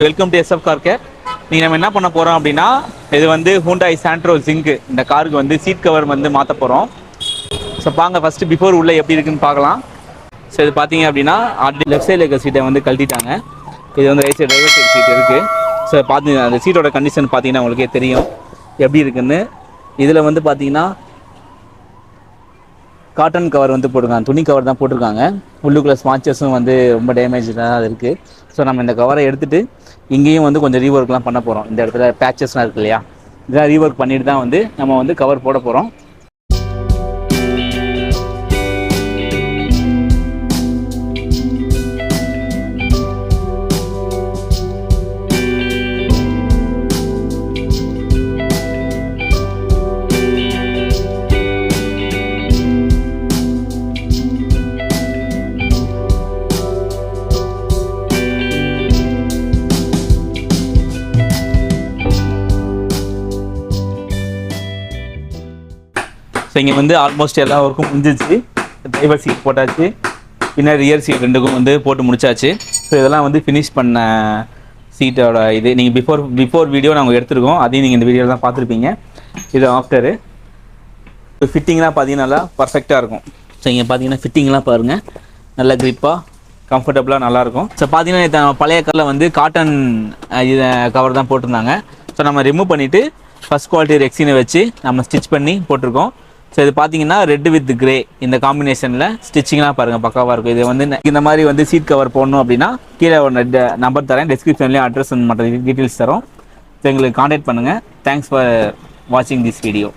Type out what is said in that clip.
Welcome to SF car care. நீங்கள் நம்ம என்ன பண்ண போகிறோம் அப்படின்னா, இது வந்து ஹூண்டாய் சாண்ட்ரோ ஜிங்க். இந்த காருக்கு வந்து சீட் கவர் வந்து மாற்ற போகிறோம். ஸோ பாங்க ஃபஸ்ட்டு பிஃபோர் உள்ளே எப்படி இருக்குன்னு பார்க்கலாம். ஸோ இது பார்த்தீங்க அப்படின்னா ஆல்ரெடி லெஃப்ட் சைடில் இருக்க சீட்டை வந்து கழட்டிட்டாங்க. இது வந்து right side driver side seat இருக்குது. ஸோ பார்த்தீங்கன்னா அந்த சீட்டோட கண்டிஷன் பார்த்தீங்கன்னா உங்களுக்கே தெரியும் எப்படி இருக்குன்னு. இதில் வந்து பார்த்தீங்கன்னா காட்டன் கவர் வந்து போட்டிருக்காங்க, துணி கவர் தான் போட்டிருக்காங்க. உள்ளுக்குள்ள ஸ்பான்ச்சஸும் வந்து ரொம்ப டேமேஜாக தான் இருக்குது. ஸோ நம்ம இந்த கவரை எடுத்துகிட்டு இங்கேயும் வந்து கொஞ்சம் ரீஒர்க்லாம் பண்ண போகிறோம். இந்த இடத்துல பேச்சஸ்லாம் இருக்கு இல்லையா, இதெல்லாம் ரீஒர்க் பண்ணிட்டு தான் வந்து நம்ம வந்து கவர் போட போகிறோம். ஸோ இங்கே வந்து ஆல்மோஸ்ட் எல்லா ஒர்க்கும் முடிஞ்சிச்சு. டிரைவர் சீட் போட்டாச்சு, பின்னாடி ரியர் சீட் ரெண்டுக்கும் வந்து போட்டு முடிச்சாச்சு. ஸோ இதெல்லாம் வந்து ஃபினிஷ் பண்ண சீட்டோட இது நீங்கள் பிஃபோர் வீடியோ நாங்கள் எடுத்துருக்கோம், அதையும் நீங்கள் இந்த வீடியோவில் தான் பார்த்துருப்பீங்க. இது ஆஃப்டரு ஃபிட்டிங்லாம் பார்த்தீங்கன்னா நல்லா பர்ஃபெக்டாக இருக்கும். ஸோ இங்கே பார்த்தீங்கன்னா ஃபிட்டிங்லாம் பாருங்கள், நல்ல க்ரிப்பாக கம்ஃபர்டபுளாக நல்லாயிருக்கும். ஸோ பார்த்தீங்கன்னா பழைய காரில் வந்து காட்டன் இது கவர் தான் போட்டிருந்தாங்க. ஸோ நம்ம ரிமூவ் பண்ணிவிட்டு ஃபஸ்ட் குவாலிட்டி ரெக்ஸினை வச்சு நம்ம ஸ்டிச் பண்ணி போட்டிருக்கோம். ஸோ இது பார்த்தீங்கன்னா ரெட் வித் கிரே இந்த காம்பினேஷனில் ஸ்டிச்சிங்லாம் பாருங்கள் பக்காவாக இருக்கும். இது வந்து இந்த மாதிரி வந்து சீட் கவர் போடணும் அப்படின்னா கீழே ஒரு நம்பர் தரேன், டிஸ்கிரிப்ஷன்லேயும் அட்ரஸ் மற்ற டீட்டெயில்ஸ் தரோம். ஸோ எங்களுக்கு கான்டாக்ட் பண்ணுங்கள். தேங்க்ஸ் ஃபார் வாட்சிங் திஸ் வீடியோ.